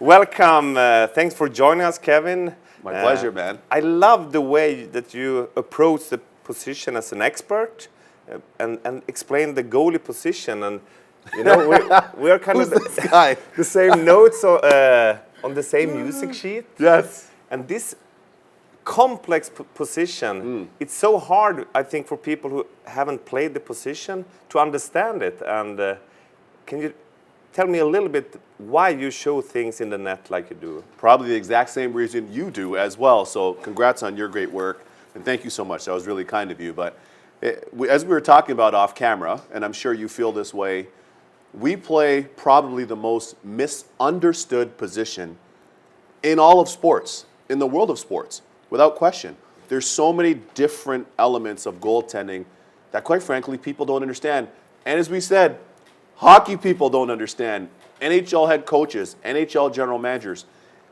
Welcome. Thanks for joining us, Kevin. My pleasure, man. I love the way that you approach the position as an expert and explain the goalie position. And you know, we're kind of this guy? the same notes on the same music sheet. Yes. And this complex position, it's so hard, I think, for people who haven't played the position to understand it. And can you tell me a little bit why you show things in the net like you do? Probably the exact same reason you do as well. So congrats on your great work. And thank you so much. That was really kind of you. But as we were talking about off camera, and I'm sure you feel this way, we play probably the most misunderstood position in all of sports, in the world of sports, without question. There's so many different elements of goaltending that, quite frankly, people don't understand. And as we said, hockey people don't understand. NHL head coaches, NHL general managers.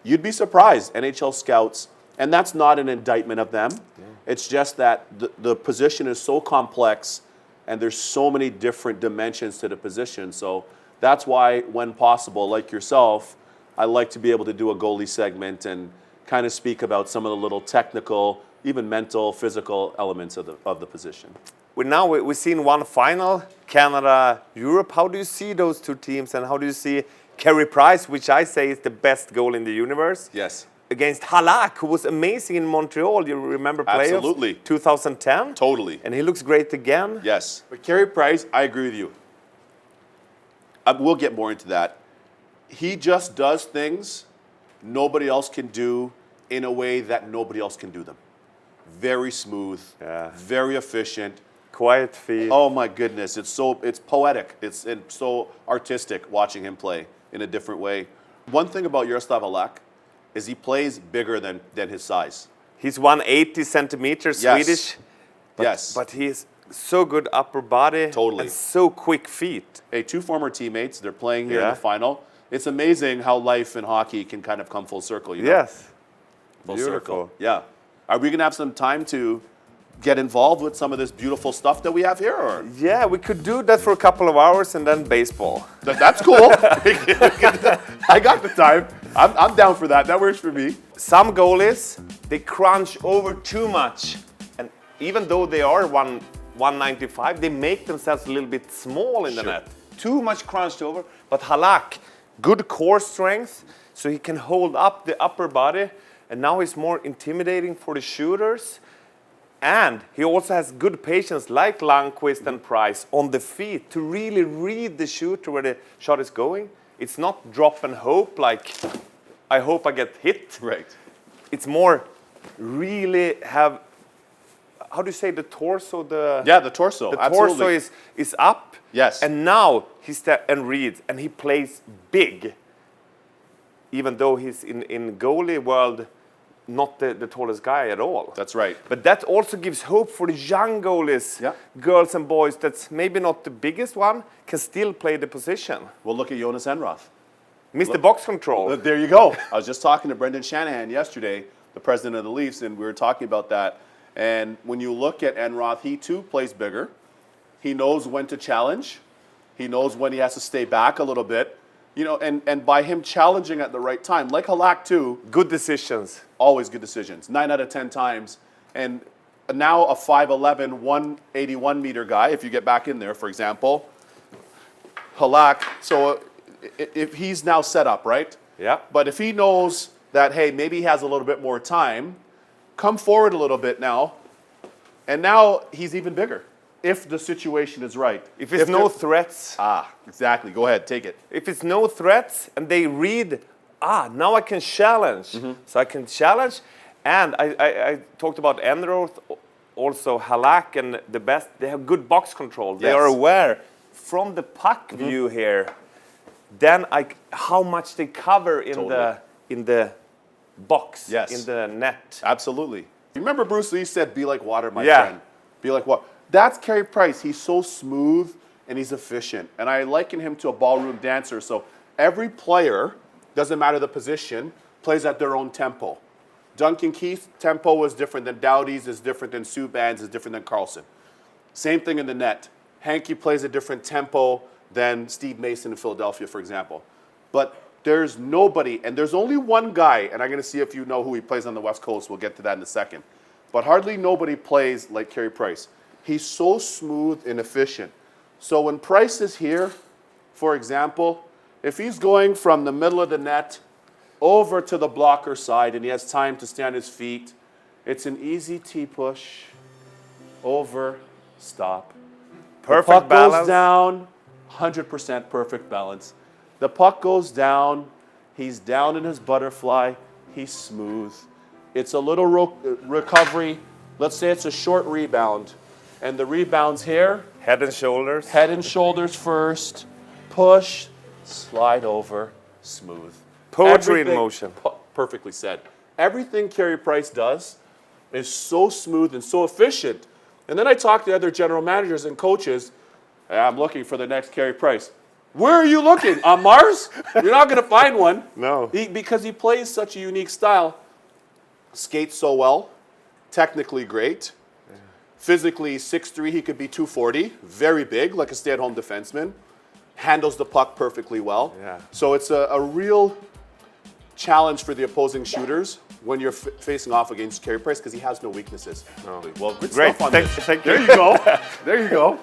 You'd be surprised, NHL scouts, and that's not an indictment of them. Yeah. It's just that the position is so complex and there's so many different dimensions to the position. So that's why, when possible, like yourself, I like to be able to do a goalie segment and kind of speak about some of the little technical, even mental, physical elements of the position. We've seen one final, Canada, Europe. How do you see those two teams, and how do you see Carey Price, which I say is the best goal in the universe? Yes. Against Halak, who was amazing in Montreal. You remember playoffs? Absolutely. 2010? Totally. And he looks great again. Yes. But Carey Price, I agree with you. We'll get more into that. He just does things nobody else can do in a way that nobody else can do them. Very smooth, very efficient. Quiet feet. Oh my goodness, it's poetic. It's so artistic watching him play in a different way. One thing about Yaroslav Halak is he plays bigger than his size. He's 180 centimeters, Yes. Swedish. Yes. But he's so good upper body. Totally. And so quick feet. Hey, two former teammates, they're playing here in the final. It's amazing how life in hockey can kind of come full circle. You know? Yes. Full Beautiful. circle. Yeah. Are we going to have some time to get involved with some of this beautiful stuff that we have here? Or? Yeah, we could do that for a couple of hours and then baseball. That's cool. I got the time. I'm down for that. That works for me. Some goalies, they crunch over too much. And even though they are 195, they make themselves a little bit small in the net. Too much crunched over. But Halak, good core strength, so he can hold up the upper body. And now he's more intimidating for the shooters. And he also has good patience, like Granqvist and Price, on the feet to really read the shooter where the shot is going. It's not drop and hope, like, I hope I get hit. Right. It's more really have, how do you say, the torso? The torso. The Absolutely. torso is up. Yes. And now he and reads, and he plays big. Even though he's in goalie world, not the tallest guy at all. That's right. But that also gives hope for the young goalies, girls and boys, that's maybe not the biggest one, can still play the position. Well, look at Jonas Enroth. Mr. Box Control. There you go. I was just talking to Brendan Shanahan yesterday, the president of the Leafs, and we were talking about that. And when you look at Enroth, he too plays bigger. He knows when to challenge. He knows when he has to stay back a little bit. You know, and by him challenging at the right time, like Halak too. Good decisions. Always good decisions. 9 out of 10 times. And now a 5'11", 181 meter guy, if you get back in there, for example. Halak, so if he's now set up, right? Yeah. But if he knows that, hey, maybe he has a little bit more time, come forward a little bit now. And now he's even bigger. If the situation is right. If it's no threats. Exactly. Go ahead, take it. If it's no threats and they read, now I can challenge. So I can challenge. And I talked about Enroth, also Halak and the best. They have good box control. They are aware from the puck view here. Then how much they cover in the box, in the net. Absolutely. You remember Bruce Lee said, "Be like water, my friend." Be like water. That's Carey Price. He's so smooth and he's efficient. And I liken him to a ballroom dancer. So every player, doesn't matter the position, plays at their own tempo. Duncan Keith's tempo was different than Doughty's, is different than Subban's, is different than Carlson. Same thing in the net. Hanky plays a different tempo than Steve Mason in Philadelphia, for example. But There's nobody, and there's only one guy, and I'm going to see if you know who he plays on the West Coast. We'll get to that in a second. But hardly nobody plays like Carey Price. He's so smooth and efficient. So when Price is here, for example, if he's going from the middle of the net over to the blocker side and he has time to stand his feet, it's an easy T-push, over, stop. Perfect the puck balance. goes down, 100% perfect balance. The puck goes down, he's down in his butterfly, he's smooth. It's a little recovery. Let's say it's a short rebound. And the rebound's here. Head and shoulders. Head and shoulders first. Push, slide over, smooth. Poetry in motion. Perfectly said. Everything Carey Price does is so smooth and so efficient. And then I talk to other general managers and coaches. Hey, I'm looking for the next Carey Price. Where are you looking? On Mars? You're not going to find one. No. Because he plays such a unique style. Skates so well. Technically great. Yeah. Physically 6'3", he could be 240. Very big, like a stay-at-home defenseman. Handles the puck perfectly well. Yeah. So it's a real challenge for the opposing shooters when you're facing off against Carey Price because he has no weaknesses. No. Well, good Great. stuff on this. Thank you. There you go. There you go.